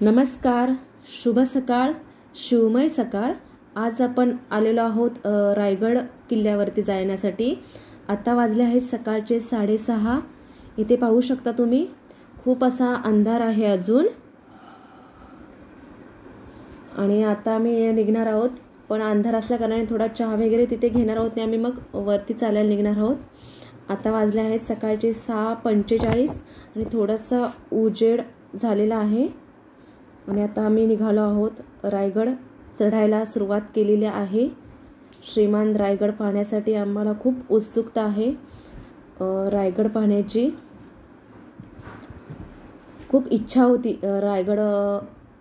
नमस्कार, शुभ सकाळ, शिवमय सकाळ। आज आपण आलेलो आहोत रायगड किल्ल्यावरती जाण्यासाठी। आता वाजले आहेत सकाळचे 6:30। इथे पाहू शकता तुम्ही, खूप असा अंधार आहे अजून। आणि आता आम्ही निघणार आहोत, पण अंधार असल्या कारणाने थोडा चहा वगैरे तिथे घेणार आहोत आणि आम्ही मग वरती चालायला निघणार आहोत। आता वाजले आहेत सकाळचे 6:45 आणि थोडासा उजेड झालेला आहे। आणि आता आम्ही निघालो आहोत, रायगड चढायला सुरुवात केलेली आहे। श्रीमान रायगड पाहण्यासाठी आम्हाला खूप उत्सुकता आहे। रायगड पाहण्याची खूप इच्छा होती,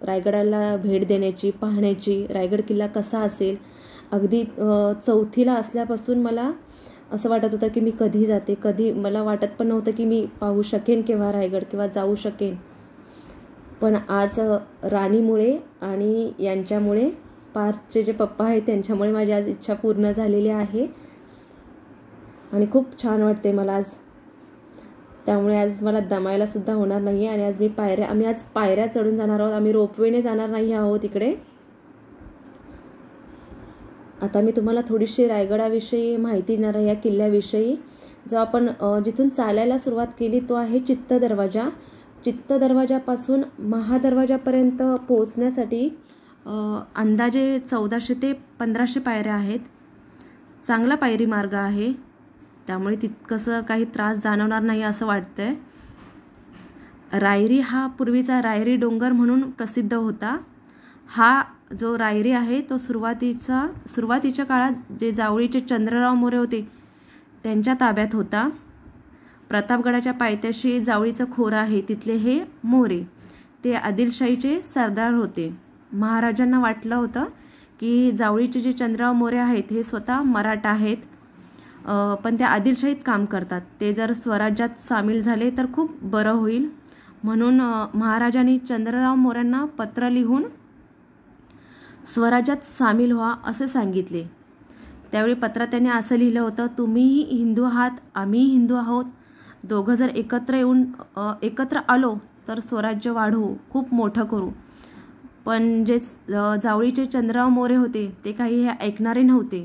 रायगडाला भेट देण्याची, पाहण्याची। रायगड किल्ला कसा असेल, अगदी चौथीला असल्यापासून मला असं वाटत होतं की मी कधी जाते, कधी मला वाटत पण नव्हतं की मी पाहू शकेन केव्हा रायगड, किंवा जाऊ शकेन। पण आज राणीमुळे आणि यांच्यामुळे, पार्थचे जे पप्पा आहेत त्यांच्यामुळे माझी आज इच्छा पूर्ण झालेली आहे आणि खूप छान वाटते मला आज। त्यामुळे आज मला दमायला सुद्धा होणार नाही। आणि आज आम्ही आज पायऱ्या चढून जाणार आहोत, आम्ही रोपवेने जाणार नाही आहोत इकडे। आता मी तुम्हाला थोडीशी रायगडाविषयी माहिती देणार आहे, या किल्ल्याविषयी। जो आपण जिथून चालायला सुरुवात केली तो आहे चित्त दरवाजा। चित्त दरवाजापासून महादरवाजापर्यंत पोहोचण्यासाठी अंदाजे 1400 ते 1500 पायऱ्या आहेत। चांगला पायरी मार्ग आहे, त्यामुळे तितकंसं काही त्रास जाणवणार नाही असं वाटतंय। रायरी हा पूर्वीचा रायरी डोंगर म्हणून प्रसिद्ध होता। हा जो रायरी आहे तो सुरुवातीच्या काळात जे जावळीचे चंद्रराव मोरे होते त्यांच्या ताब्यात होता। प्रतापगडाच्या पायथ्याशी जावळीचं खोरं आहे, तिथले हे मोरे, ते आदिलशाहीचे सरदार होते। महाराजांना वाटलं होतं की जावळीचे जे चंद्रराव मोरे आहेत हे स्वतः मराठा आहेत, पण ते आदिलशाहीत काम करतात, ते जर स्वराज्यात सामील झाले तर खूप बरं होईल। म्हणून महाराजांनी चंद्रराव मोऱ्यांना पत्र लिहून स्वराज्यात सामील व्हा असे सांगितले। त्यावेळी पत्रात त्यांनी असं लिहिलं होतं, तुम्हीही हिंदू आहात, आम्हीही हिंदू आहोत, दोघं जर एकत्र आलो तर स्वराज्य वाढवू, खूप मोठं करू। पण जे जावळीचे चंद्रराव मोरे होते ते काही हे ऐकणारे नव्हते।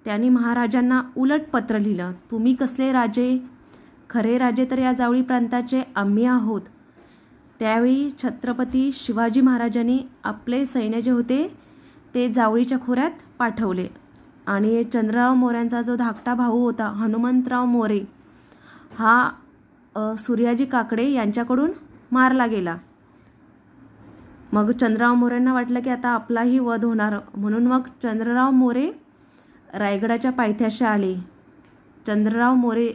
त्यांनी महाराजांना उलट पत्र लिहिलं, तुम्ही कसले राजे, खरे राजे तर या जावळी प्रांताचे आम्ही आहोत। त्यावेळी छत्रपती शिवाजी महाराजांनी आपले सैन्य जे होते ते जावळीच्या खोऱ्यात पाठवले आणि चंद्रराव मोऱ्यांचा जो धाकटा भाऊ होता हनुमंतराव मोरे, हा सूर्याजी काकडे यांच्याकडून मारला गेला। मग चंद्रराव मोरेंना वाटलं की आता आपलाही वध होणार, म्हणून मग चंद्रराव मोरे रायगडाच्या पायथ्याशी आले। चंद्रराव मोरे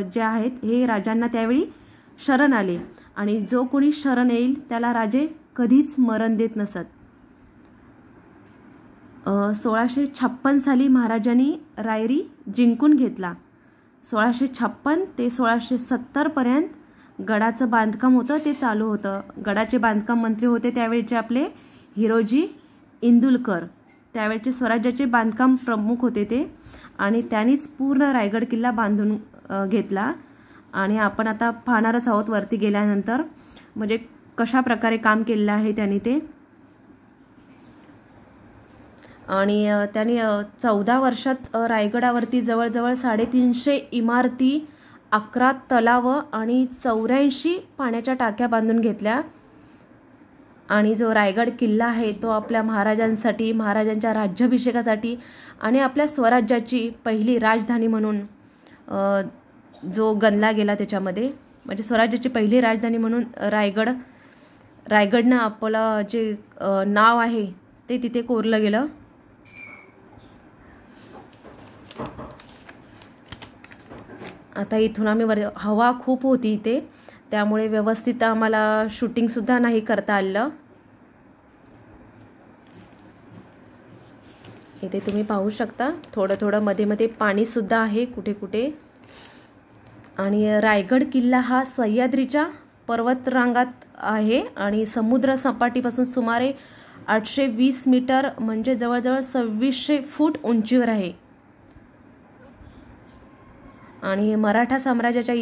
जे आहेत हे राजांना त्यावेळी शरण आले, आणि जो कोणी शरण येईल त्याला राजे कधीच मरण देत नसत। 1656 साली महाराजांनी रायरी जिंकून घेतला। 1656 ते 1670 पर्यंत गडाचं बांधकाम होतं ते चालू होतं। गडाचे बांधकाम मंत्री होते त्यावेळेचे आपले हिरोजी इंदुलकर, त्यावेळेचे स्वराज्याचे बांधकाम प्रमुख होते ते, आणि त्यांनीच पूर्ण रायगड किल्ला बांधून घेतला। आणि आपण आता पाहणारच आहोत वरती गेल्यानंतर, म्हणजे कशा प्रकारे काम केलेलं आहे त्यांनी ते। आणि त्यांनी 14 वर्षात रायगडावरती जवळजवळ 350 इमारती, 11 तलाव आणि 84 पाण्याच्या टाक्या बांधून घेतल्या। आणि जो रायगड किल्ला आहे तो आपल्या महाराजांसाठी, महाराजांच्या राज्याभिषेकासाठी आणि आपल्या स्वराज्याची पहिली राजधानी म्हणून जो गणला गेला त्याच्यामध्ये, म्हणजे स्वराज्याची पहिली राजधानी म्हणून रायगडनं आपलं जे नाव आहे ते तिथे कोरलं गेलं। आता इथून आम्ही हवा खूप होती इथे, त्यामुळे व्यवस्थित आम्हाला शूटिंग सुद्धा नाही करता आलं। इथे तुम्ही पाहू शकता थोडं थोडं मध्ये मध्ये पाणी सुद्धा आहे कुठे कुठे। आणि रायगड किल्ला हा सह्याद्रीच्या पर्वतरांगात आहे आणि समुद्र सपाटीपासून सुमारे 820 मीटर म्हणजे जवळजवळ 2600 फूट उंचीवर आहे। आणि मराठा साम्राज्याच्या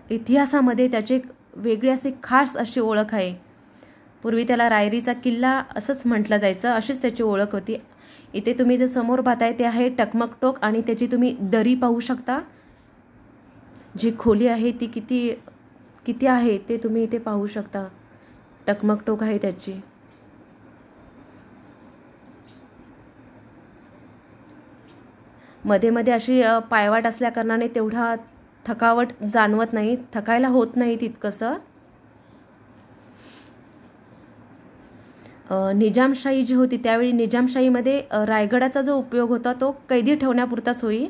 इतिहासामध्ये त्याचे वेगळी अशी खास अशी ओळख आहे। पूर्वी त्याला रायरीचा किल्ला असंच म्हटलं जायचं, अशीच त्याची ओळख होती. इथे तुम्ही जे समोर पाहताय ते आहे टकमक टोक आणि त्याची तुम्ही दरी पाहू शकता. जी खोली आहे ती किती आहे ते तुम्ही इथे पाहू शकता. टकमक टोक आहे त्याची. मध्ये मध्ये अशी पायवाट असल्या कारणाने तेवढा थकावट जाणवत नाही, थकायला होत नाही तितकंसं. निजामशाही जी होती त्यावेळी निजामशाहीमध्ये रायगडाचा जो उपयोग होता तो कैदी ठेवण्यापुरताच होई.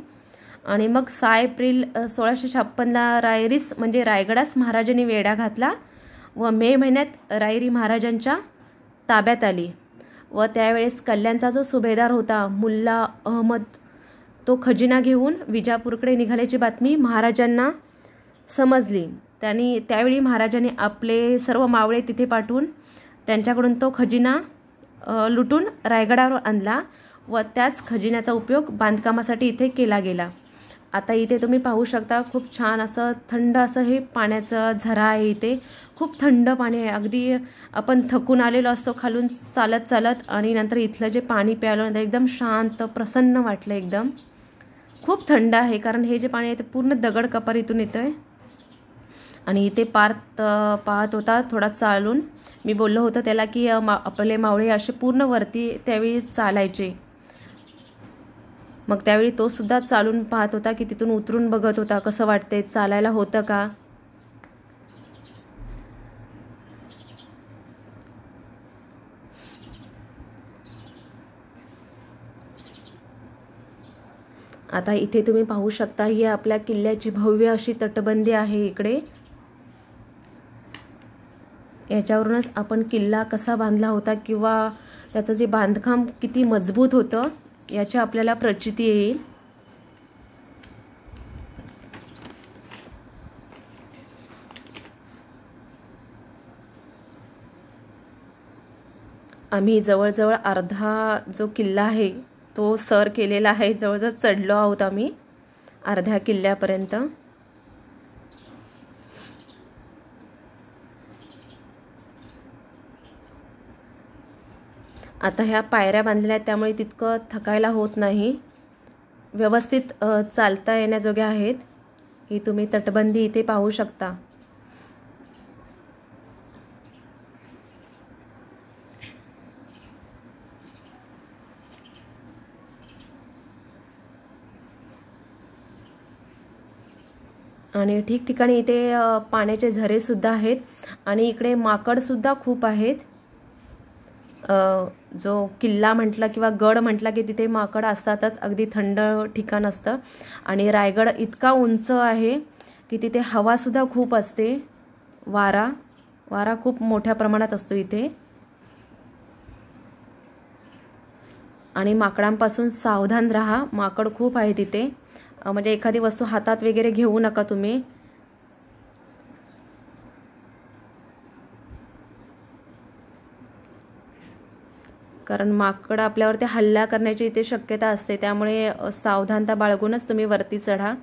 आणि मग 6 एप्रिल 1656ला रायरीस म्हणजे रायगडास महाराजांनी वेढा घातला व मे महिन्यात रायरी महाराजांच्या ताब्यात आली. व त्यावेळेस कल्याणचा जो सुभेदार होता मुल्ला अहमद तो खजिना घेऊन विजापूरकडे निघाल्याची बातमी महाराजांना समजली. त्यावेळी महाराजांनी आपले सर्व मावळे तिथे पाठवून त्यांच्याकडून तो खजिना लुटून रायगडावर आणला व त्याच खजिन्याचा उपयोग बांधकामासाठी इथे केला गेला. आता इथे तुम्ही पाहू शकता खूप छान असं थंड असं हे पाण्याचं झरा आहे. इथे खूप थंड पाणी आहे. अगदी आपण थकून आलेलो असतो खालून चालत चालत आणि नंतर इथलं जे पाणी प्यायल्यानंतर एकदम शांत प्रसन्न वाटलं. एकदम खूप थंड आहे कारण हे जे पाणी आहे ते पूर्ण दगड कपारीतून येतं आहे. आणि इथे पाहत होता थोडा चालून. मी बोललो होतं त्याला की आपले मावळे असे पूर्ण वरती त्यावेळी चालायचे. मग त्यावेळी तो सुद्धा चालून पाहत होता की तिथून उतरून बघत होता कसं वाटतंय, चालायला होतं का. आता इथे तुम्ही पाहू शकता ही आपल्या किल्ल्याची भव्य अशी तटबंदी आहे इकडे. याच्यावरूनच आपण किल्ला कसा बांधला होता किंवा त्याचं जे बांधकाम किती मजबूत होतं याची आपल्याला प्रचिती येईल. आम्ही जवळजवळ अर्धा जो किल्ला आहे तो सर केलेला आहे. जवळजवळ चढलो आहोत आम्ही अर्ध्या किल्ल्यापर्यंत. आता ह्या पायऱ्या बांधलेल्या आहेत त्यामुळे तितकं थकायला होत नाही. व्यवस्थित चालता येण्याजोग्या आहेत. ही तुम्ही तटबंदी इथे पाहू शकता. आणि ठिकठिकाणी इथे पाण्याचे झरे सुद्धा आहेत आणि इकडे माकड सुद्धा खूप आहेत. जो किल्ला म्हटला किंवा गड म्हटला की तिथे माकड असतातच. अगदी थंड ठिकाण असतं आणि रायगड इतका उंच आहे की तिथे हवा सुद्धा खूप असते. वारा खूप मोठ्या प्रमाणात असतो इथे. आणि माकडांपासून सावधान राहा. माकड खूप आहे तिथे. म्हणजे एखादी वस्तू हातात वगैरे घेऊ नका तुम्ही. कारण माकड आपल्यावरती हल्ला करण्याची इथे शक्यता असते. त्यामुळे सावधानता बाळगूनच तुम्ही वरती चढा.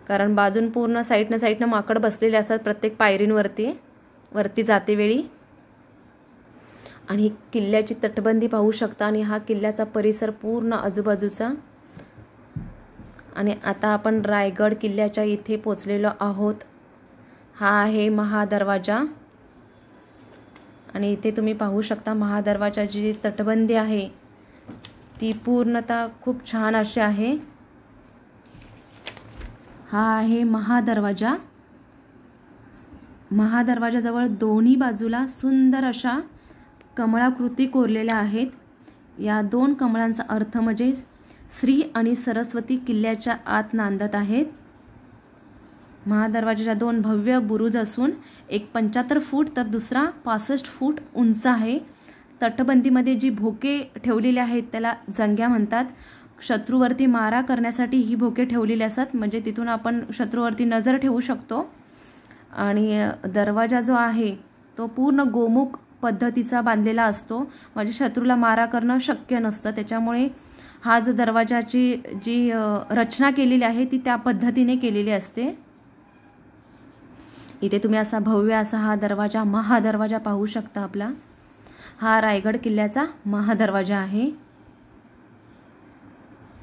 कारण बाजून पूर्ण साईडनं माकड बसलेले असतात प्रत्येक पायरींवरती जाते वेळी. आणि किल्ल्याची तटबंदी पाहू शकता आणि हा किल्ल्याचा परिसर पूर्ण आजूबाजूचा. आणि आता आपण रायगड किल्ल्याच्या इथे पोचलेलो आहोत. हा आहे महादरवाजा. आणि इथे तुम्ही पाहू शकता महादरवाजाची जी तटबंदी आहे ती पूर्णतः खूप छान अशी आहे. हा आहे महादरवाजा. महादरवाजाजवळ दोन्ही बाजूला सुंदर अशा कमळाकृती कोरलेल्या आहेत. या 2 कमळांचा अर्थ म्हणजे श्री आणि सरस्वती किल्ल्याच्या आत नांदत आहेत. महादरवाजाच्या 2 भव्य बुरुज असून एक 75 फूट तर दुसरा 65 फूट उंच आहे. तटबंदीमध्ये जी भोके ठेवलेली आहेत त्याला जंग्या म्हणतात. शत्रूवरती मारा करण्यासाठी ही भोके ठेवलेली असतात. म्हणजे तिथून आपण शत्रूवरती नजर ठेवू शकतो. आणि दरवाजा जो आहे तो पूर्ण गोमुख पद्धतीचा बांधलेला असतो. म्हणजे शत्रूला मारा करणं शक्य नसतं. त्याच्यामुळे हा जो दरवाजाची जी रचना केलेली आहे ती त्या पद्धतीने केलेली असते. इथे तुम्ही असा भव्य असा हा दरवाजा, महादरवाजा पाहू शकता. आपला हा रायगड किल्ल्याचा महादरवाजा आहे.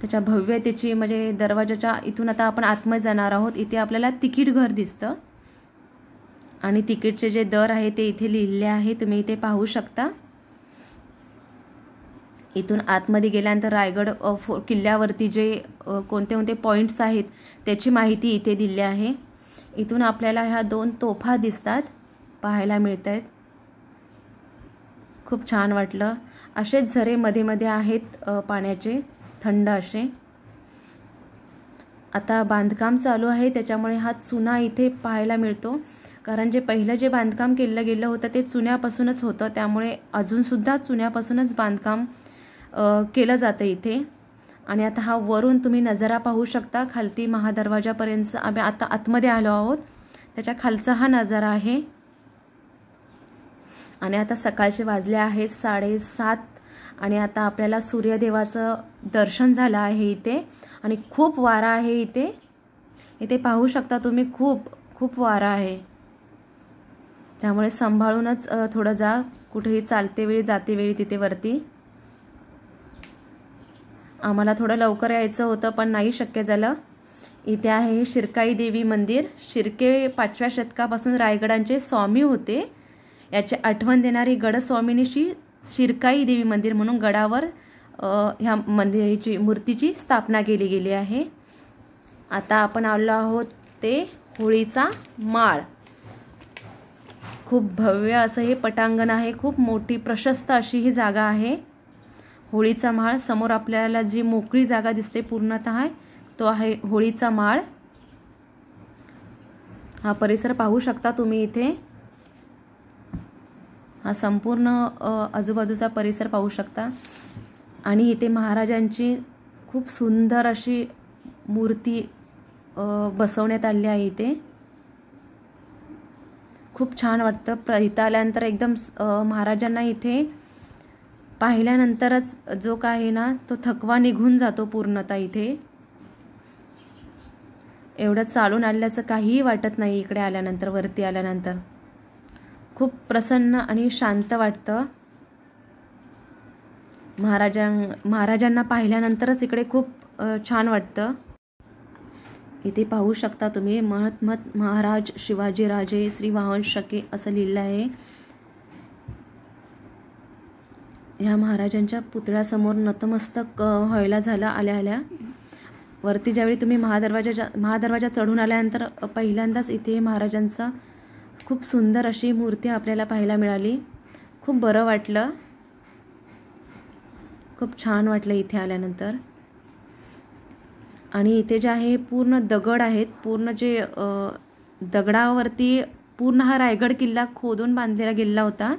त्याच्या भव्यतेची म्हणजे दरवाजाच्या इथून आता आपण आतमध्ये जाणार आहोत. इथे आपल्याला तिकीट घर दिसतं आणि तिकीटचे जे दर आहे ते इथे लिहिलेले आहे, तुम्ही इथे पाहू शकता. इथून आतमध्ये गेल्यानंतर रायगड किल्ल्यावरती जे कोणते कोणते पॉईंट्स आहेत त्याची माहिती इथे दिली आहे. इथून आपल्याला ह्या 2 तोफा दिसतात, पाहायला मिळत आहेत. खूप छान वाटलं. असेच झरे मध्ये मध्ये आहेत पाण्याचे, थंड असे. आता बांधकाम चालू आहे त्याच्यामुळे हा चुना इथे पाहायला मिळतो, कारण जे पहिलं जे बांधकाम केलं गेलं होतं ते चुन्यापासूनच होतं, त्यामुळे अजूनसुद्धा चुन्यापासूनच बांधकाम केलं जातं इथे. आणि आता हा वरून तुम्ही नजारा पाहू शकता खालती महादरवाजापर्यंत. आम्ही आता आतमध्ये आलो आहोत, त्याच्या खालचा हा नजारा आहे. आणि आता सकाळचे वाजले आहेत 7:30 आणि आता आपल्याला सूर्यदेवाचं दर्शन झालं आहे इथे. आणि खूप वारा आहे इथे, इथे पाहू शकता तुम्ही, खूप खूप वारा आहे. त्यामुळे सांभाळूनच थोडं जा, कुठेही चालते वेळी जाते वेळी तिथे वरती. आम्हाला थोडं लवकर यायचं होतं पण नाही शक्य झालं. इथे आहे शिरकाई देवी मंदिर. शिर्के 5व्या शतकापासून रायगडांचे स्वामी होते, याची आठवण देणारी गडस्वामिनीची शिरकाई देवी मंदिर म्हणून गडावर ह्या मंदिराची मूर्तीची स्थापना केली गेली आहे. आता आपण आलो आहोत ते होळीचा माळ. खूप भव्य असं हे पटांगण आहे, खूप मोठी प्रशस्त अशी ही जागा आहे. होळीचा माळ समोर आपल्याला जी मोकळी जागा दिसते पूर्णतः तो आहे होळीचा माळ. हा परिसर पाहू शकता तुम्ही इथे. हा संपूर्ण आजूबाजूचा परिसर पाहू शकता. आणि इथे महाराजांची खूप सुंदर अशी मूर्ती बसवण्यात आली आहे. इथे खूप छान वाटतं. इथं आल्यानंतर एकदम महाराजांना इथे पाहिल्यानंतरच जो काय आहे ना तो थकवा निघून जातो पूर्णतः. इथे एवढं चालून आल्याचं काहीही वाटत नाही. इकडे आल्यानंतर, वरती आल्यानंतर खूप प्रसन्न आणि शांत वाटतं. महाराजांना पाहिल्यानंतरच इकडे खूप छान वाटतं. इथे पाहू शकता तुम्ही, महत्मत महाराज शिवाजीराजे श्री वाहनशके असं लिहिलं आहे. ह्या महाराजांच्या पुतळ्यासमोर नतमस्तक व्हायला झालं आल्या वरती. ज्यावेळी तुम्ही महादरवाजा चढून आल्यानंतर पहिल्यांदाच इथे महाराजांचा खूप सुंदर अशी मूर्ती आपल्याला पाहायला मिळाली. खूप बरं वाटलं, खूप छान वाटलं इथे आल्यानंतर. आणि इथे जे आहे पूर्ण दगड आहेत, पूर्ण जे दगडावरती पूर्ण हा रायगड किल्ला खोदून बांधलेला गेलेला होता.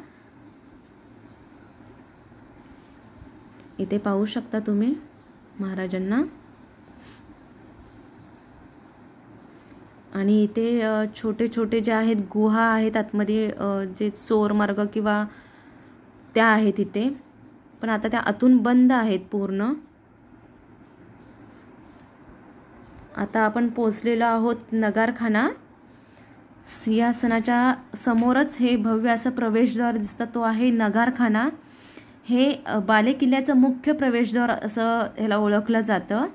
इथे पाहू शकता तुम्ही महाराजांना. आणि इथे छोटे छोटे जे आहेत गुहा आहेत आतमध्ये, जे चोरमार्ग किंवा त्या आहेत इथे, पण आता त्या आतून बंद आहेत पूर्ण. आता आपण पोहोचलेलो आहोत नगारखाना. सिंहासनाच्या समोरच हे भव्य असं प्रवेशद्वार दिसतं, तो आहे नगारखाना. हे बालेकिल्ल्याचं मुख्य प्रवेशद्वार असं ह्याला ओळखलं जातं.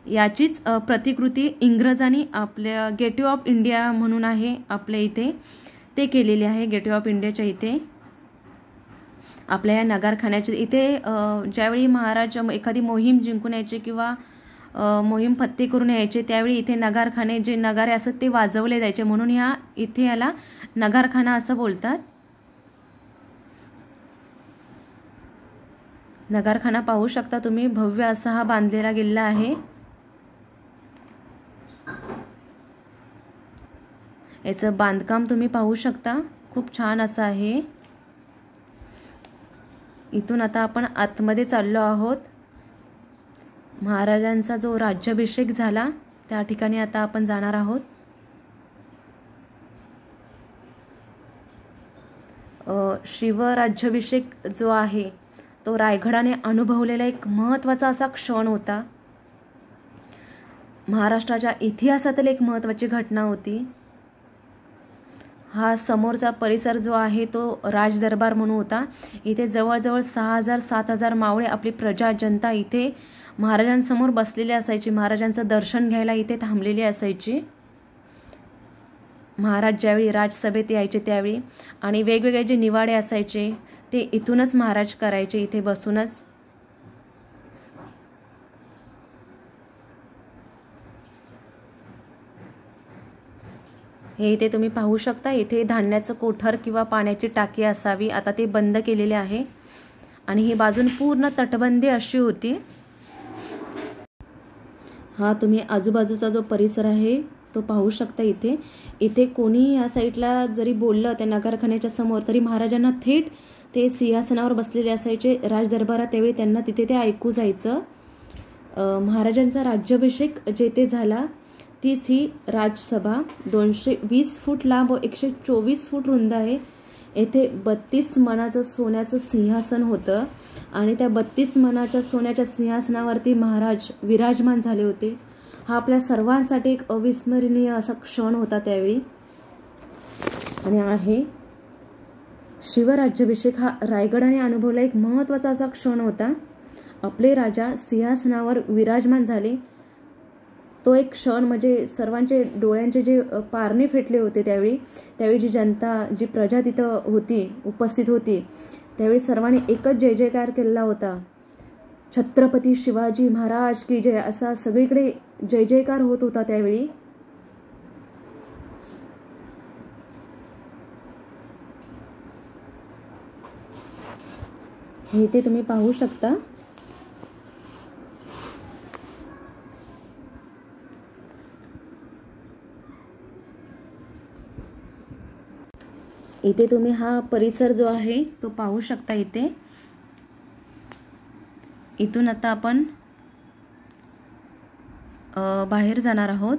याचीच प्रतिकृती इंग्रजांनी आपल्या गेटवे ऑफ इंडिया म्हणून आहे आपल्या इथे, ते केलेले आहे. गेटवे ऑफ इंडियाच्या इथे आपल्या या नगारखान्याचे इथे ज्यावेळी महाराज एखादी मोहीम जिंकून यायचे किंवा मोहीम फत्ते करून यायचे, त्यावेळी इथे नगारखाने, जे नगारे असतात ते वाजवले जायचे, म्हणून इथे याला नगारखाना असं बोलतात. नगारखाना पाहू शकता तुम्ही, भव्य असा हा बांधलेला गेलेला आहे. याचं बांधकाम तुम्ही पाहू शकता, खूप छान असं आहे. इथून आता आपण आतमध्ये चाललो आहोत. महाराजांचा जो राज्याभिषेक झाला त्या ठिकाणी आता आपण जाणार आहोत. शिवराज्याभिषेक जो आहे तो रायगडाने अनुभवलेला एक महत्त्वाचा असा क्षण होता. महाराष्ट्राच्या इतिहासातील एक महत्त्वाची घटना होती. हा समोरचा परिसर जो आहे तो राजदरबार म्हणून होता. इथे जवळजवळ 6000-7000 मावळे आपली प्रजा जनता इथे महाराजांसमोर बसलेली असायची. महाराजांचं दर्शन घ्यायला इथे थांबलेली असायची. महाराज ज्यावेळी राजसभेत यायचे त्यावेळी, आणि वेगवेगळे जे निवाडे असायचे ते इथूनच महाराज करायचे, इथे बसूनच. हे इथे तुम्ही पाहू शकता. इथे धान्याचं कोठर किंवा पाण्याची टाकी असावी. आता ते बंद केलेले आहे आणि ही बाजून पूर्ण तटबंदी अशी होती. हा तुम्ही आजूबाजूचा जो परिसर आहे तो पाहू शकता. इथे कोणी या साईडला जरी बोललं त्या नगरखान्याच्या समोर तरी महाराजांना थेट ते सिंहासनावर बसलेले असायचे राजदरबारात, त्यावेळी त्यांना तिथे ते ऐकू जायचं. महाराजांचा राज्याभिषेक जेथे झाला तीच ही राजसभा. 220 फूट लांब व 124 फूट रुंद आहे. येथे 32 मणाचं सोन्याचं सिंहासन होतं आणि त्या 32 मणाच्या सोन्याच्या सिंहासनावरती महाराज विराजमान झाले होते. हा आपल्या सर्वांसाठी एक अविस्मरणीय असा क्षण होता त्यावेळी आणि आहे. शिवराज्याभिषेक हा रायगडाने अनुभवला एक महत्त्वाचा असा क्षण होता. आपले राजा सिंहासनावर विराजमान झाले. तो एक क्षण म्हणजे सर्वांचे डोळ्यांचे जे पारणे फेटले होते त्यावेळी जी जनता, जी प्रजा तिथं होती, उपस्थित होती, त्यावेळी सर्वांनी एकच जय जयकार केलेला होता. छत्रपती शिवाजी महाराज की जय असा सगळीकडे जय जयकार होत होता त्यावेळी. हे ते तुम्ही पाहू शकता. इथे तुम्ही हा परिसर जो आहे तो पाहू शकता. इथून आता आपण बाहेर जाणार आहोत.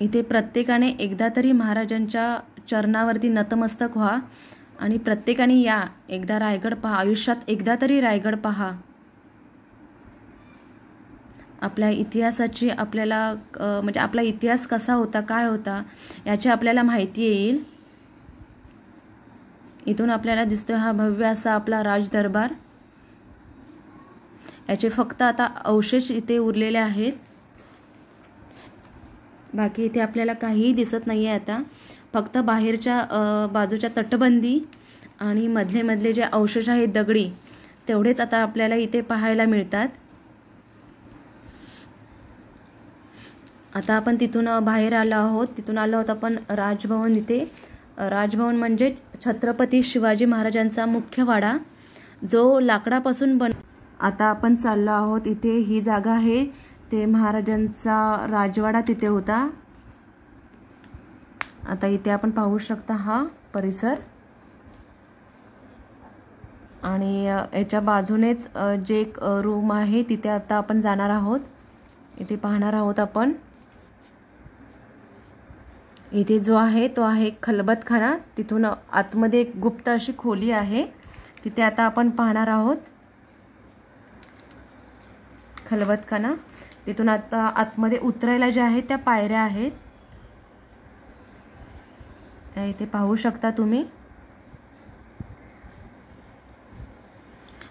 इथे प्रत्येकाने एकदा तरी महाराजांच्या चरणावरती नतमस्तक व्हा आणि प्रत्येकाने या एकदा रायगड पहा. आयुष्यात एकदा तरी रायगड पहा. आपल्या इतिहासाची आपल्याला म्हणजे आपला इतिहास कसा होता, काय होता याची आपल्याला माहिती येईल. इथून आपल्याला दिसतोय हा भव्य असा आपला राजदरबार. याचे फक्त आता अवशेष इथे उरलेले आहेत. बाकी इथे आपल्याला काहीही दिसत नाहीये आता. फक्त बाहेरच्या बाजूच्या तटबंदी आणि मधले जे अवशेष आहेत दगडी तेवढेच आता आपल्याला इथे पाहायला मिळतात. आता आपण तिथून बाहेर आलो आहोत. तिथून आलो आहोत आपण राजभवन. इथे राजभवन म्हणजे छत्रपती शिवाजी महाराजांचा मुख्य वाडा जो लाकडापासून आता आपण चाललो आहोत. इथे ही जागा आहे, ते महाराजांचा राजवाडा तिथे होता. आता इथे आपण पाहू शकता हा परिसर आणि याच्या बाजूनेच जे एक रूम आहे तिथे आता आपण जाणार आहोत. इथे पाहणार आहोत आपण. इथे जो आहे तो आहे खलबतखाना. तिथून आतमध्ये एक गुप्त अशी खोली आहे, तिथे आता आपण पाहणार आहोत खलबतखाना. तिथून आता आतमध्ये उतरायला ज्या आहेत त्या पायऱ्या आहेत, इथे पाहू शकता तुम्ही.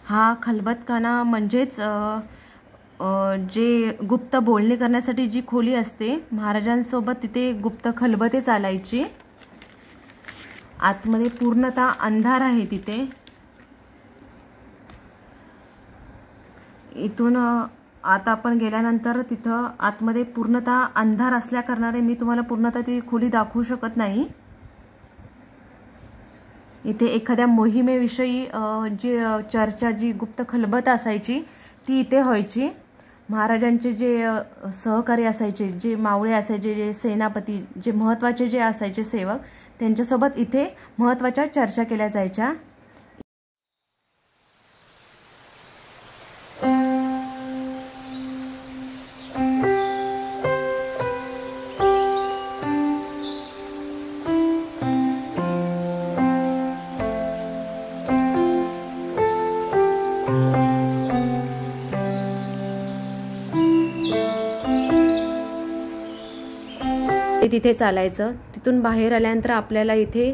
हा खलबतखाना म्हणजेच जे गुप्त बोलणे करण्यासाठी जी खोली असते, महाराजांसोबत तिथे गुप्त खलबते चालायची. आतमध्ये पूर्णतः अंधार आहे तिथे. इथून आता आपण गेल्यानंतर तिथं आतमध्ये पूर्णतः अंधार असल्या कारणाने मी तुम्हाला पूर्णतः ती खोली दाखवू शकत नाही. इथे एखाद्या मोहिमेविषयी जी चर्चा, जी गुप्त खलबत असायची ती इथे व्हायची. महाराजांचे जे सहकारी असायचे, जे मावळे असायचे, जे सेनापती, जे महत्त्वाचे जे असायचे सेवक, त्यांच्यासोबत इथे महत्त्वाच्या चर्चा केल्या जायच्या. तिथे चालायचं. तिथून बाहेर आल्यानंतर आपल्याला इथे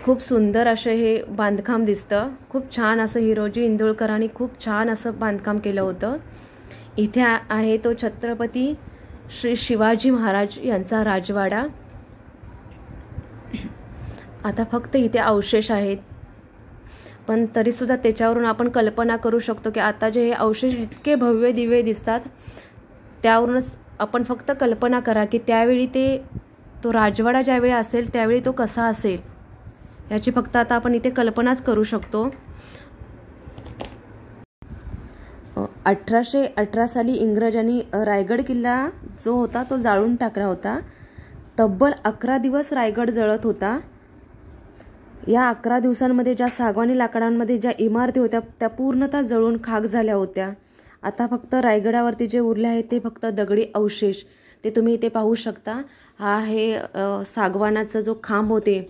खूप सुंदर असे हे बांधकाम दिसतं. खूप छान असं हिरोजी इंदोळकरांनी खूप छान असं बांधकाम केलं होतं. इथे आहे तो छत्रपती श्री शिवाजी महाराज यांचा राजवाडा. आता फक्त इथे अवशेष आहेत, पण तरीसुद्धा त्याच्यावरून आपण कल्पना करू शकतो की आता जे हे अवशेष इतके भव्य दिव्य दिसतात, त्यावरूनच आपण फक्त कल्पना करा की त्यावेळी तो राजवाडा ज्यावेळी असेल त्यावेळी तो कसा असेल, याची फक्त आता आपण इथे कल्पनाच करू शकतो. 1818 साली इंग्रजांनी रायगड किल्ला जो होता तो जाळून टाकला होता. तब्बल 11 दिवस रायगड जळत होता. या 11 दिवसांमध्ये ज्या सागवानी लाकडांमध्ये ज्या इमारती होत्या त्या पूर्णतः जळून खाक झाल्या होत्या. आता फक्त रायगडावरती जे उरले आहेत ते फक्त दगडी अवशेष, ते तुम्ही इथे पाहू शकता. हा आहे सागवानाचा जो खांब होते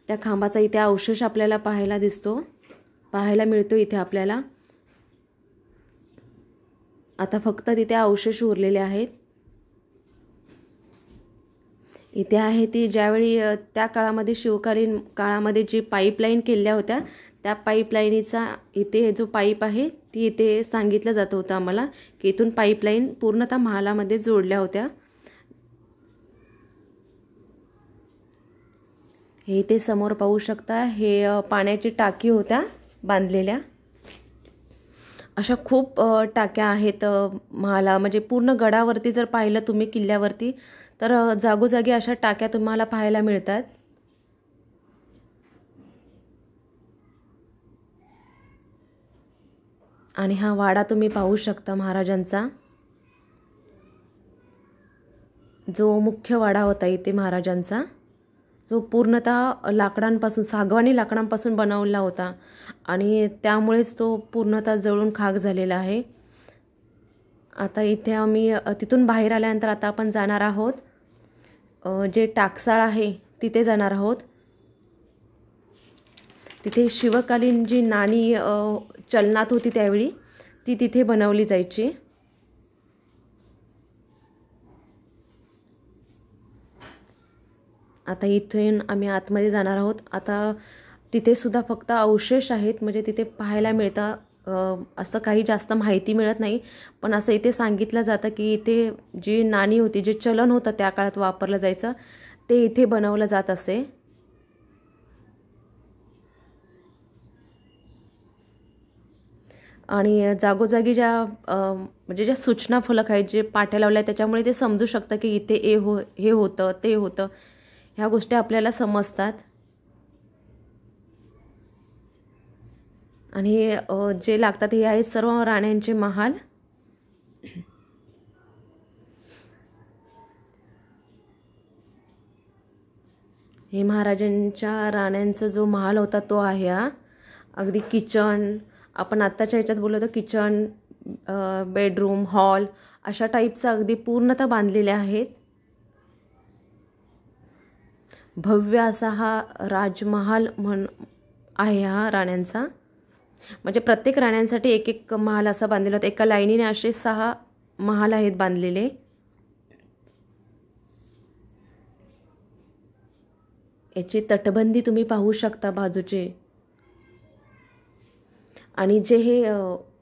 त्या खांबाचा इथे अवशेष आपल्याला पाहायला मिळतो इथे आपल्याला. आता फक्त तिथे अवशेष उरलेले आहेत. इथे आहे ती ज्यावेळी त्या काळामध्ये शिवकालीन काळामध्ये जी पाईपलाईन केल्या होत्या त्या पाईपलाईनीचा इथे जो पाईप आहे ती इथे सांगितलं जात होतं आम्हाला की इथून पाईपलाईन पूर्णतः महालामध्ये जोडल्या होत्या. हे इथे समोर पाहू शकता, हे पाण्याची टाकी होत्या बांधलेल्या. अशा खूप टाक्या आहेत मला, म्हणजे पूर्ण गडावरती जर पाहिलं तुम्ही किल्ल्यावरती तर जागोजागी अशा टाक्या तुम्हाला पाहायला मिळतात. आणि हा वाडा तुम्ही पाहू शकता महाराजांचा, जो मुख्य वाडा होता इथे महाराजांचा, जो पूर्णतः लाकडांपासून सागवानी लाकडांपासून बनवला होता आणि त्यामुळेच तो पूर्णतः जळून खाक झालेला आहे. आता इथे आम्ही तिथून बाहेर आल्यानंतर आता आपण जाणार आहोत जे टाकसाळ आहे तिथे जाणार आहोत. तिथे शिवकालीन जी नाणी चलनात होती त्यावेळी ती तिथे बनवली जायची. आता इथून आम्ही आतमध्ये जाणार आहोत. आता तिथे सुद्धा फक्त अवशेष आहेत, म्हणजे तिथे पाहायला मिळतं. असं काही जास्त माहिती मिळत नाही, पण असं इथे सांगितलं जातं की इथे जी नाणी होती, जे चलन होतं त्या काळात वापरलं जायचं, ते इथे बनवलं जात असे. आणि जागोजागी म्हणजे ज्या सूचना फलक आहेत जे पाट्या लावल्या त्याच्यामुळे ते समजू शकतं की इथे हे होतं ते होतं, ह्या गोष्टी आपल्याला समजतात. आणि जे लागतात हे आहेत सर्व राण्यांचे महाल. हे महाराजांच्या राण्यांचा जो महाल होता तो आहे हा. अगदी किचन, आपण आत्ताच्या ह्याच्यात बोललो तर किचन, बेडरूम, हॉल अशा टाईपचा अगदी पूर्णतः बांधलेले आहेत. भव्य असा हा राजमहाल आहे हा राण्यांचा. म्हणजे प्रत्येक राण्यांसाठी एक एक महाल असा बांधलेला होता. एका लाईनीने असे 6 महाल आहेत बांधलेले. याची तटबंदी तुम्ही पाहू शकता बाजूचे. आणि जे हे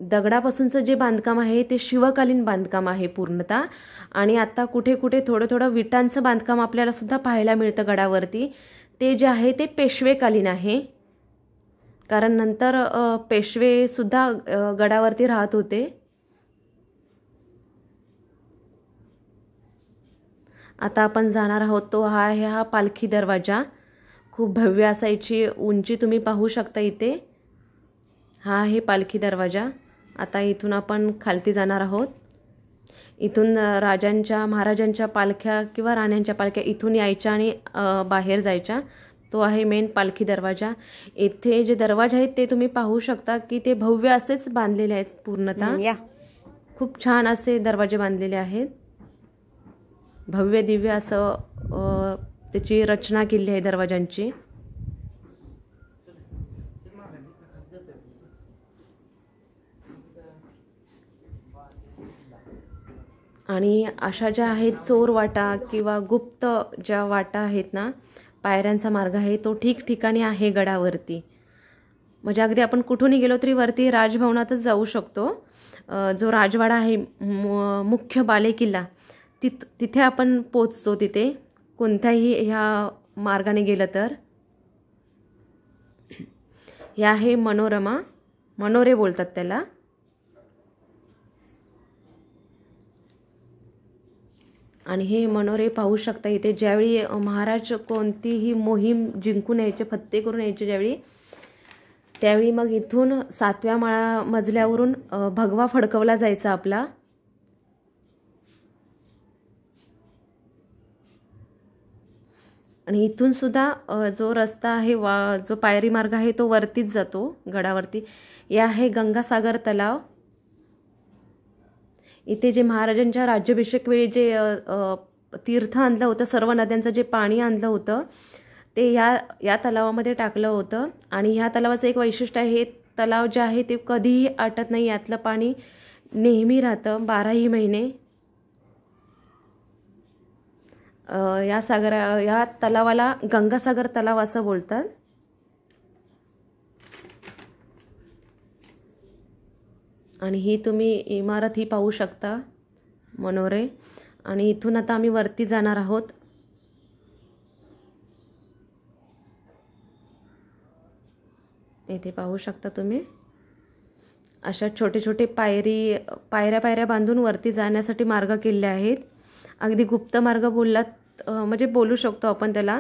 दगडापासूनचं जे बांधकाम आहे ते शिवकालीन बांधकाम आहे पूर्णतः. आणि आता कुठे कुठे थोडं थोडं विटांचं बांधकाम आपल्याला सुद्धा पाहायला मिळतं गडावरती. ते जे आहे ते पेशवेकालीन आहे, कारण नंतर पेशवे सुद्धा गडावरती राहत होते. आता आपण जाणार आहोत तो हा पालखी दरवाजा. खूप भव्य असायची, उंची तुम्ही पाहू शकता इथे. हा आहे पालखी दरवाजा. आता इथून आपण खालती जाणार आहोत. इथून महाराजांच्या पालख्या किंवा राण्यांच्या पालख्या इथून यायच्या आणि बाहेर जायच्या. तो आहे मेन पालखी दरवाजा. इथे जे दरवाजे आहेत ते तुम्ही पाहू शकता की ते भव्य असेच बांधलेले आहेत पूर्णतः. खूप छान असे दरवाजे बांधलेले आहेत. भव्य दिव्य असं त्याची रचना केली आहे दरवाजांची. आणि अशा ज्या आहेत चोर वाटा किंवा गुप्त ज्या वाटा आहेत ना, पायऱ्यांचा मार्ग आहे तो ठिकठिकाणी आहे गडावरती. म्हणजे अगदी आपण कुठूनही गेलो तरी वरती राजभवनातच जाऊ शकतो. जो राजवाडा आहे, मुख्य बालेकिल्ला, तिथे आपण पोचतो तिथे कोणत्याही ह्या मार्गाने गेलं तर. हे आहे मनोरे बोलतात त्याला. आणि हे मनोरे पाहू शकता इथे. ज्यावेळी महाराज कोणतीही मोहीम जिंकून यायचे, फत्ते करून यायचे ज्यावेळी, त्यावेळी मग इथून 7व्या मजल्यावरून भगवा फडकवला जायचा आपला. आणि इथून सुद्धा जो रस्ता आहे, जो पायरी मार्ग आहे तो वरतीच जातो गडावरती. हे आहे गंगासागर तलाव. इथे जे महाराजांच्या राज्याभिषेक वेळी जे तीर्थ आणलं होतं, सर्व नद्यांचं जे पाणी आणलं होतं ते या तलावामध्ये टाकलं होतं. आणि ह्या तलावाचं एक वैशिष्ट्य आहे, हे तलाव जे आहे ते कधीही आटत नाही. यातलं पाणी नेहमी राहतं 12ही महिने. या तलावाला गंगासागर तलाव असं बोलतात. आणि ही तुम्ही इमारत ही पाहू शकता, मनोरे. आणि इथून आता आम्ही वरती जाणार आहोत. इथे पाहू शकता तुम्ही अशा छोटे छोटे पायऱ्या बांधून वरती जाण्यासाठी मार्ग केले आहेत. अगदी गुप्त मार्ग म्हणजे बोलू शकतो आपण त्याला.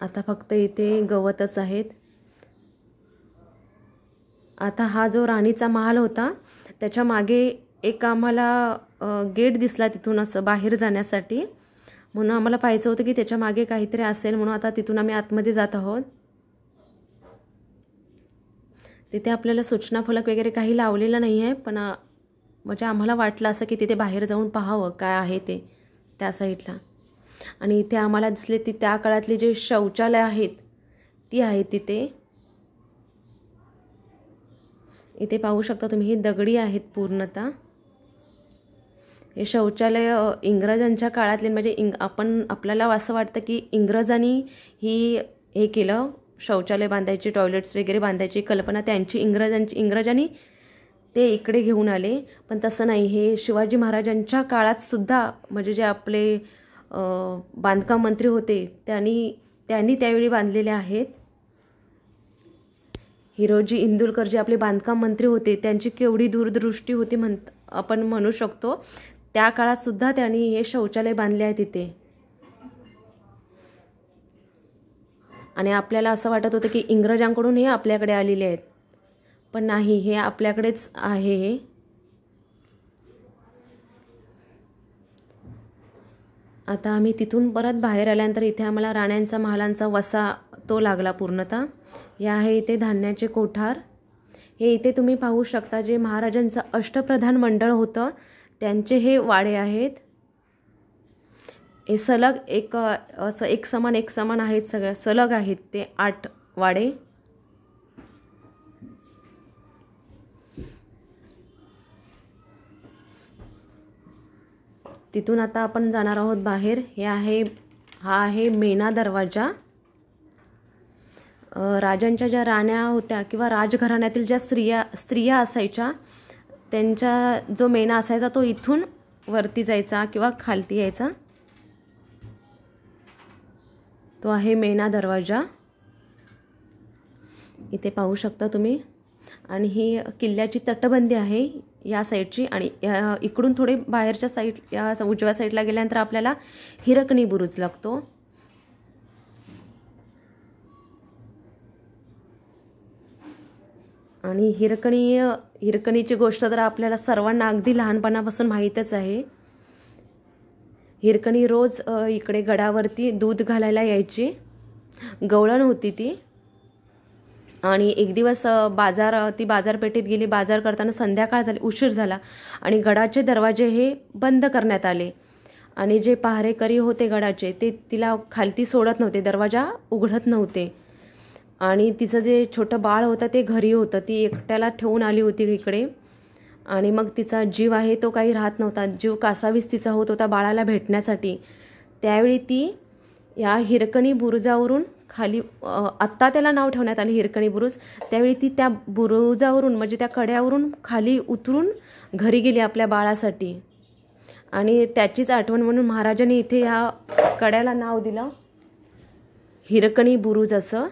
आता फक्त इथे गवतच आहेत. आता हा जो राणीचा महाल होता त्याच्या मागे एक आम्हाला गेट दिसला तिथून असं बाहेर जाण्यासाठी. म्हणून आम्हाला पाहायचं होतं की त्याच्या मागे काहीतरी असेल, म्हणून आता तिथून आम्ही आतमध्ये जात आहोत. तिथे आपल्याला सूचना फलक वगैरे काही लावलेलं नाही आहे, पण म्हणजे आम्हाला वाटलं असं की तिथे बाहेर जाऊन पाहावं काय आहे ते त्या साईडला. आणि इथे आम्हाला दिसले ती त्या काळातली जे शौचालय आहेत ती आहेत तिथे. इथे पाहू शकता तुम्ही, ही दगडी आहेत पूर्णतः. हे शौचालय इंग्रजांच्या काळातले, म्हणजे आपल्याला असं वाटतं की इंग्रजांनी हे केलं, शौचालय बांधायचे, टॉयलेट्स वगैरे बांधायची कल्पना त्यांची इंग्रजांनी ते इकडे घेऊन आले. पण तसं नाही, हे शिवाजी महाराजांच्या काळात सुद्धा, म्हणजे जे आपले बांधकाम मंत्री होते त्यांनी त्यावेळी बांधलेले आहेत. हिरोजी इंदुलकर जे आपले बांधकाम मंत्री होते त्यांची केवढी दूरदृष्टी होती आपण म्हणू शकतो. त्या काळात सुद्धा त्यांनी हे शौचालय बांधले आहे तिथे. आणि आपल्याला असं वाटत होतं की इंग्रजांकडून हे आपल्याकडे आलेले आहेत, पण नाही, हे आपल्याकडेच आहे. आता आम्ही तिथून परत बाहेर आल्यानंतर इथे आम्हाला राण्यांचा महालांचा वसा तो लागला पूर्णतः. या आहे इथे धान्याचे कोठार. हे इथे तुम्ही पाहू शकता, जे महाराजांचं अष्टप्रधान मंडळ होतं त्यांचे हे वाडे आहेत. हे सलग असं एक समान आहेत, सगळ्या सलग आहेत ते 8 वाडे. तिथून आता आपण जाणार आहोत बाहेर. हा आहे मेणा दरवाजा. राजांच्या ज्या राण्या होत्या किंवा राजघराण्यातील ज्या स्त्रिया असायच्या त्यांचा जो मेणा असायचा तो इथून वरती जायचा किंवा खालती यायचा. तो आहे मेणा दरवाजा. इथे पाहू शकता तुम्ही. आणि ही किल्ल्याची तटबंदी आहे या साईडची. आणि इकडून थोडे बाहेरच्या साईड, या उजव्या साईडला गेल्यानंतर आपल्याला हिरकणी बुरुज लागतो. आणि हिरकणीची गोष्ट तर आपल्याला सर्वांना अगदी लहानपणापासून माहीतच आहे. हिरकणी रोज इकडे गडावरती दूध घालायला यायची. गवळण होती ती. आणि एक दिवस ती बाजारपेठेत गेली. बाजार करताना संध्याकाळ झाली, उशीर झाला आणि गडाचे दरवाजे हे बंद करण्यात आले. आणि जे पहारेकरी होते गडाचे ते तिला खालती सोडत नव्हते, दरवाजा उघडत नव्हते. आणि तिचं जे छोटं बाळ होतं ते घरी होतं, ती एकट्याला ठेवून आली होती इकडे. आणि मग तिचा जीव आहे तो काही राहत नव्हता, जीव कासावीस तिचा होत होता बाळाला भेटण्यासाठी. त्यावेळी ती या हिरकणी बुरुजावरून खाली, आत्ता त्याला नाव ठेवण्यात आले हिरकणी बुरुज, त्यावेळी ती त्या बुरुजावरून म्हणजे त्या कड्यावरून खाली उतरून घरी गेली आपल्या बाळासाठी. आणि त्याचीच आठवण म्हणून महाराजांनी इथे ह्या कड्याला नाव दिलं हिरकणी बुरुज असं.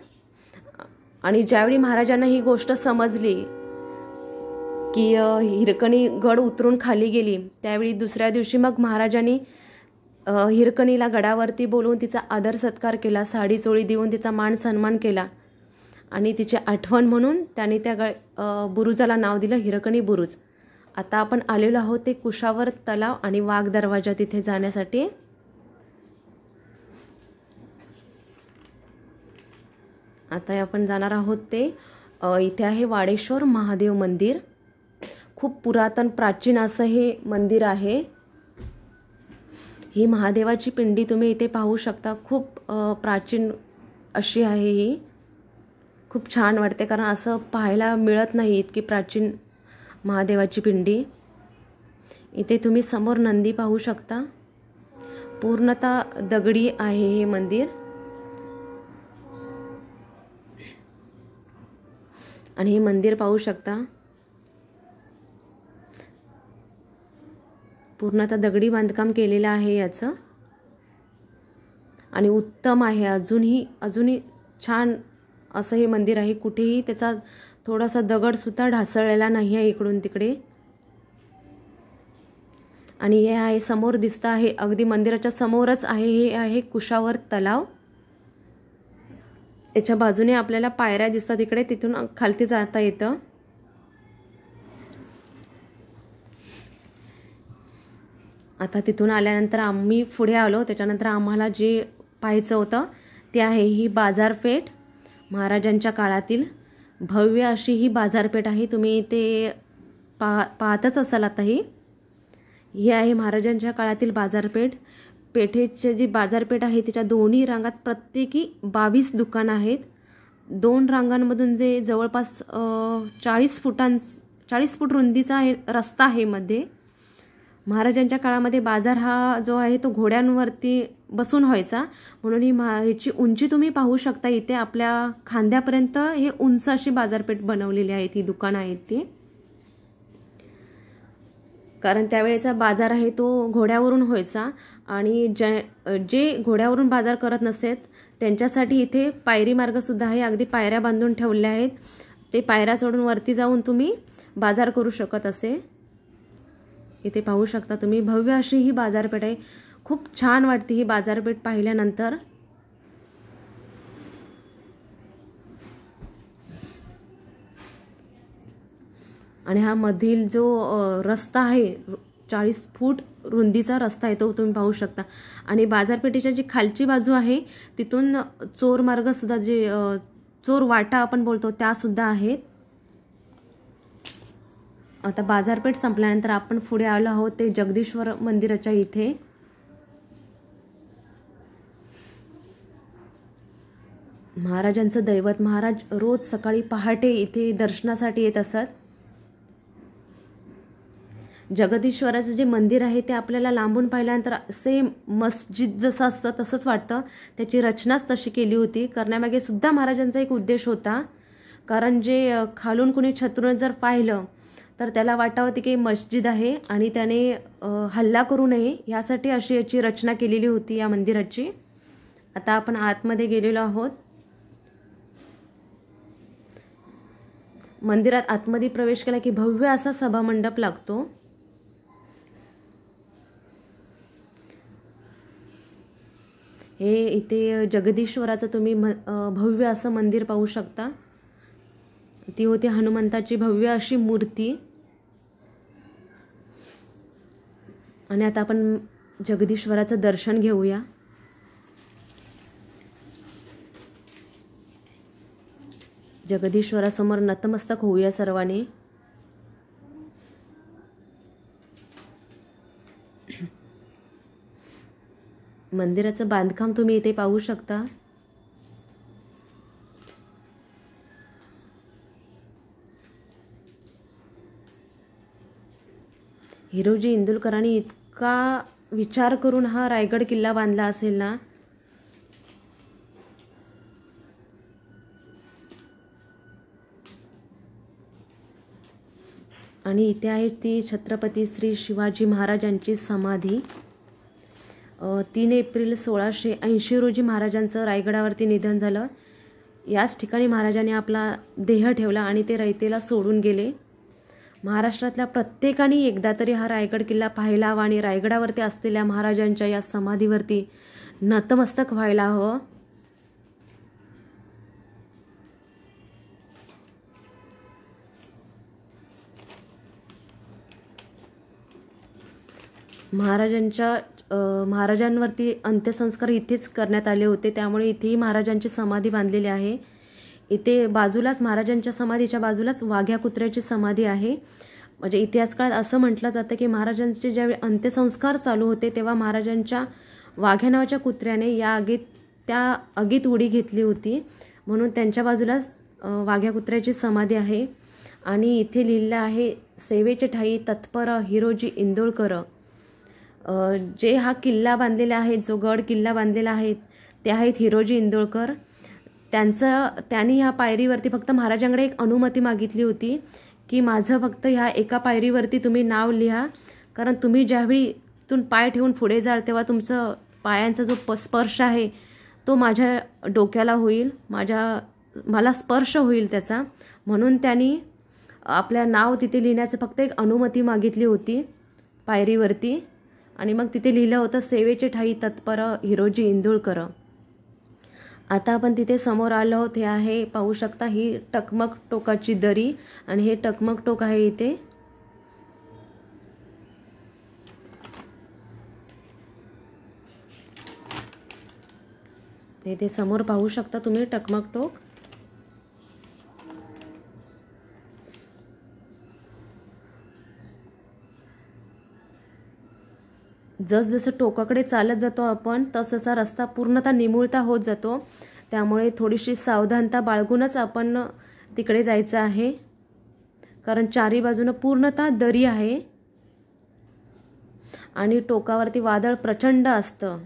आणि ज्यावेळी महाराजांना ही गोष्ट समजली की हिरकणी गड उतरून खाली गेली, त्यावेळी दुसऱ्या दिवशी मग महाराजांनी हिरकणीला गडावरती बोलवून तिचा आदर सत्कार केला, साडी चोळी देऊन तिचा मान सन्मान केला. आणि तिची आठवण म्हणून त्यांनी त्या बुरुजाला नाव दिलं हिरकणी बुरुज. आता आपण आलेलो आहोत ते कुशावर तलाव आणि वाघ दरवाजा तिथे जाण्यासाठी. आता आपण जाणार आहोत ते इथे आहे वाडेश्वर महादेव मंदिर. खूप पुरातन प्राचीन असं हे मंदिर आहे. ही महादेवाची पिंडी तुम्ही इथे पाहू शकता. खूप प्राचीन अशी आहे ही. खूप छान वाटते कारण असं पाहायला मिळत नाही इतकी प्राचीन महादेवाची पिंडी. इथे तुम्ही समोर नंदी पाहू शकता. पूर्णतः दगडी आहे हे मंदिर. आणि हे मंदिर पाहू शकता पूर्णतः दगडी बांधकाम केलेलं आहे याचं. आणि उत्तम आहे. अजूनही छान असं हे मंदिर आहे. कुठेही त्याचा थोडासा दगडसुद्धा ढासळलेला नाही आहे इकडून तिकडे. आणि हे आहे समोर दिसतं आहे अगदी मंदिराच्या समोरच आहे हे आहे कुशावर तलाव. याच्या बाजूने आपल्याला पायऱ्या दिसतात इकडे, तिथून खालती जाता येतं. आता तिथून आल्यानंतर आम्ही पुढे आलो. त्याच्यानंतर आम्हाला जे पाहायचं होतं ते आहे ही बाजारपेठ. महाराजांच्या काळातील भव्य अशी ही बाजारपेठ आहे. तुम्ही ते पाहतच असाल आता. ही आहे महाराजांच्या काळातील बाजारपेठ. पेठेची जी बाजारपेठ आहे तिच्या दोन्ही रांगात प्रत्येकी 22 दुकानं आहेत. 2 रांगांमधून जे जवळपास 40 फूट रुंदीचा आहे रस्ता आहे मध्ये. महाराजांच्या काळामध्ये बाजार हा जो आहे तो घोड्यांवरती बसून व्हायचा, म्हणून ह्याची उंची तुम्ही पाहू शकता. इथे आपल्या खांद्यापर्यंत हे उंच अशी बाजारपेठ बनवलेली आहे. ही दुकानं आहेत ती. कारण त्यावेळेचा बाजार आहे तो घोड्यावरून व्हायचा. आणि जे घोड्यावरून बाजार करत नसत त्यांच्यासाठी इथे पायरी मार्गसुद्धा आहे. अगदी पायऱ्या बांधून ठेवल्या आहेत. ते पायऱ्या चढून वरती जाऊन तुम्ही बाजार करू शकत असे. इथे पाहू शकता तुम्ही भव्य अशी ही बाजारपेठ आहे. खूप छान वाटते ही बाजारपेठ पाहिल्यानंतर. आणि हा मधील जो रस्ता आहे 40 फूट रुंदीचा रस्ता आहे तो तुम्ही पाहू शकता. आणि बाजारपेठेच्या जी खालची बाजू आहे तिथून चोर मार्ग सुद्धा, जे चोर वाटा आपण बोलतो त्या सुद्धा आहेत. आता बाजारपेठ संपल्यानंतर आपण पुढे आलो आहोत ते जगदीश्वर मंदिराच्या इथे. महाराजांचं दैवत. महाराज रोज सकाळी पहाटे इथे दर्शनासाठी येत असत. जगदीश्वराचं जे मंदिर आहे ते आपल्याला लांबून पाहिल्यानंतर सेम मस्जिद जसं असतं तसंच वाटतं. त्याची रचनाच तशी केली होती. करण्यामागे सुद्धा महाराजांचा एक उद्देश होता. कारण जे खालून कुणी छत्रून जर पाहिलं तर त्याला वाटावं की मस्जिद आहे आणि त्याने हल्ला करू नये यासाठी अशी याची रचना केलेली होती या मंदिराची. आता आपण आतमध्ये गेलेलो आहोत. मंदिरात आतमध्ये प्रवेश केला की भव्य असा सभामंडप लागतो. हे इथे जगदीश्वराचं तुम्ही भव्य असं मंदिर पाहू शकता. ती होती हनुमंताची भव्य अशी मूर्ती. आणि आता आपण जगदीश्वराचं दर्शन घेऊया. जगदीश्वरासमोर नतमस्तक होऊया सर्वांनी. मंदिराचं बांधकाम तुम्ही इथे पाहू शकता. हिरोजी इंदुलकरांनी इतका विचार करून हा रायगड किल्ला बांधला असेल ना. आणि इथे आहे ती छत्रपती श्री शिवाजी महाराजांची समाधी. 3 एप्रिल 1680 रोजी महाराजांचं रायगडावरती निधन झालं. याच ठिकाणी महाराजांनी आपला देह ठेवला आणि ते रयतेला सोडून गेले. महाराष्ट्रातल्या प्रत्येकाने एकदा तरी हा रायगड किल्ला पाहायला हवा आणि रायगडावरती असलेल्या महाराजांच्या या समाधीवरती नतमस्तक व्हायला हवं. महाराजांवरती अंत्यसंस्कार इथेच करण्यात आले होते, त्यामुळे इथेही महाराजांची समाधी बांधलेली आहे. इथे बाजूलाच महाराजांच्या समाधीच्या बाजूलाच वाघ्या कुत्र्याची समाधी आहे. म्हणजे इतिहासकाळात असं म्हटलं जातं की महाराजांचे ज्यावेळी अंत्यसंस्कार चालू होते तेव्हा महाराजांच्या वाघ्या नावाच्या कुत्र्याने त्या आगीत उडी घेतली होती, म्हणून त्यांच्या बाजूलाच वाघ्या कुत्र्याची समाधी आहे. आणि इथे लिहिलं आहे, सेवेचे ठाई तत्पर हिरोजी इंदोळकर. जे हा किल्ला बांधलेला आहे, जो गड किल्ला बांधलेला आहे ते आहेत हिरोजी इंदोळकर. त्यांनी ह्या पायरीवरती फक्त महाराजांकडे एक अनुमती मागितली होती की माझं फक्त ह्या एका पायरीवरती तुम्ही नाव लिहा, कारण तुम्ही ज्यावेळी इथून पाय ठेवून पुढे जाल तेव्हा तुमचं पायांचा जो स्पर्श आहे तो माझ्या डोक्याला होईल, मला स्पर्श होईल त्याचा. म्हणून त्यांनी आपल्या नाव तिथे लिहिण्याचं फक्त एक अनुमती मागितली होती पायरीवरती. आणि मग तिथे लिहिलं होतं, सेवेचे ठाई तत्पर हिरोजी इंदुळकर. आता आपण तिथे समोर आलो आहोत. हे आहे, पाहू शकता, ही टकमक टोकाची दरी आणि हे टकमक टोक आहे इथे. इथे समोर पाहू शकता तुम्ही टकमक टोक. जसजसं टोकाकडे चालत जातो आपण तसतसा रस्ता पूर्णतः निमुळता होत जातो, त्यामुळे थोडीशी सावधानता बाळगूनच आपण तिकडे जायचं आहे, कारण चारी बाजूनं पूर्णतः दरी आहे आणि टोकावरती वादळ प्रचंड असतं.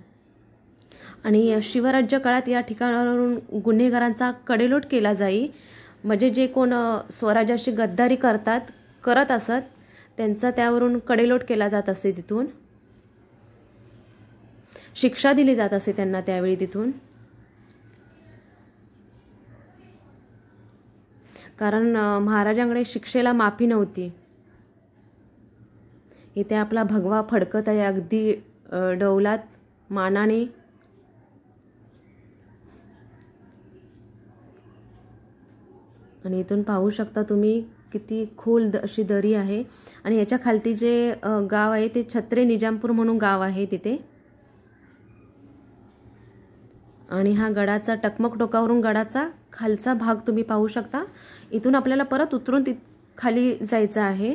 आणि शिवराज्य काळात या ठिकाणावरून गुन्हेगारांचा कडेलोट केला जाई. म्हणजे जे कोण स्वराज्याची गद्दारी करत असत त्यांचा त्यावरून कडेलोट केला जात असे, तिथून शिक्षा दिली जात असे त्यांना त्यावेळी तिथून. कारण महाराजांकडे शिक्षेला माफी नव्हती. इथे आपला भगवा फडकत आहे अगदी डौलात मानाने. आणि इथून पाहू शकता तुम्ही किती खोल अशी दरी आहे. आणि याच्या खालती जे गाव आहे ते छत्रे निजामपूर म्हणून गाव आहे तिथे. आणि हा गडाचा टकमक टोकावरून गडाचा खालचा भाग तुम्ही पाहू शकता. इथून आपल्याला परत उतरून खाली जायचं आहे.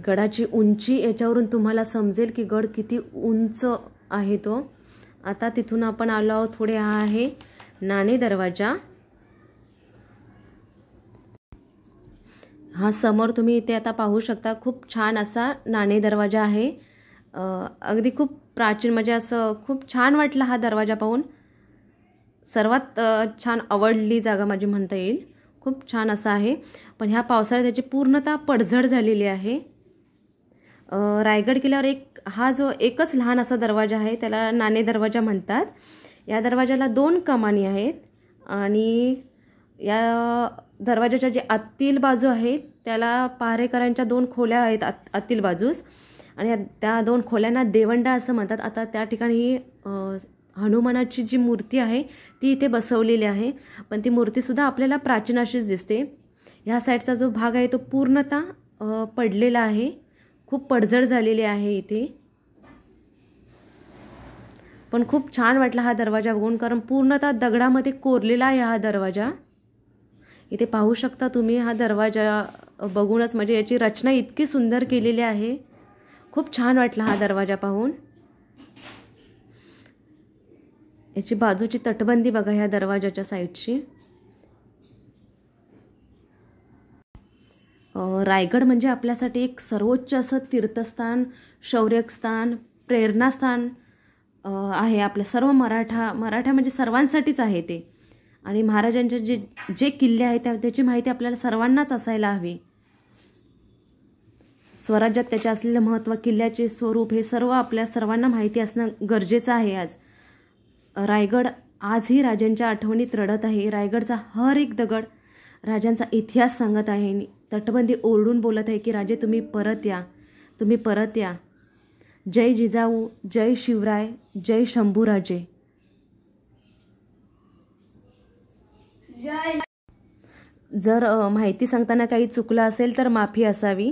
गडाची उंची याच्यावरून तुम्हाला समजेल की गड किती उंच आहे तो. आता तिथून आपण आलो आहोत पुढे. हा आहे नाणे दरवाजा. हा समोर तुम्ही इथे आता पाहू शकता, खूप छान असा नाणे दरवाजा आहे. अगदी खूप प्राचीन, म्हणजे असं खूप छान वाटलं हा दरवाजा पाहून. सर्वात छान आवडली जागा माझी म्हणता येईल. खूप छान असा आहे, पण ह्या पावसाळ्यात त्याची पूर्णतः पडझड झालेली आहे. रायगड किल्ल्यावर हा जो एकच लहान असा दरवाजा आहे त्याला नाणे दरवाजा म्हणतात. या दरवाजाला 2 कमानी आहेत आणि या दरवाजाच्या जे आतील बाजू आहे त्याला पहारेकरांच्या 2 खोल्या आहेत आतील बाजूस, आणि त्या 2 खोल्यांना देवंडा असं म्हणतात. आता त्या ठिकाणी हनुमानाची जी मूर्ती आहे ती इथे बसवलेली आहे, पण ती मूर्तीसुद्धा आपल्याला प्राचीन अशीच दिसते. ह्या साईडचा जो भाग आहे तो पूर्णतः पडलेला आहे, खूप पडझड झालेली आहे इथे. पण खूप छान वाटला हा दरवाजा बघून, कारण पूर्णतः दगडामध्ये कोरलेला आहे हा दरवाजा. इथे पाहू शकता तुम्ही हा दरवाजा बघूनच, म्हणजे याची रचना इतकी सुंदर केलेली आहे. खूप छान वाटला हा दरवाजा पाहून. याची बाजूची तटबंदी बघा ह्या दरवाजाच्या साईडची. रायगड म्हणजे आपल्यासाठी एक सर्वोच्च असं तीर्थस्थान, शौर्यस्थान, प्रेरणास्थान आहे. आपल्या सर्व मराठा म्हणजे सर्वांसाठीच आहे ते. आणि महाराजांचे जे किल्ले आहेत त्याची माहिती आपल्याला सर्वांनाच असायला हवी. स्वराज्यात त्याचे असलेले महत्त्व, किल्ल्याचे स्वरूप हे सर्व आपल्या सर्वांना माहिती असणं गरजेचं आहे. आज रायगड आजही राजांच्या आठवणीत रडत आहे. रायगडचा हर एक दगड राजांचा इतिहास सांगत आहे. तटबंदी ओरडून बोलत आहे की राजे तुम्ही परत या, तुम्ही परत या. जय जिजाऊ, जय शिवराय, जय शंभूराजे. जर माहिती सांगताना काही चुकलं असेल तर माफी असावी.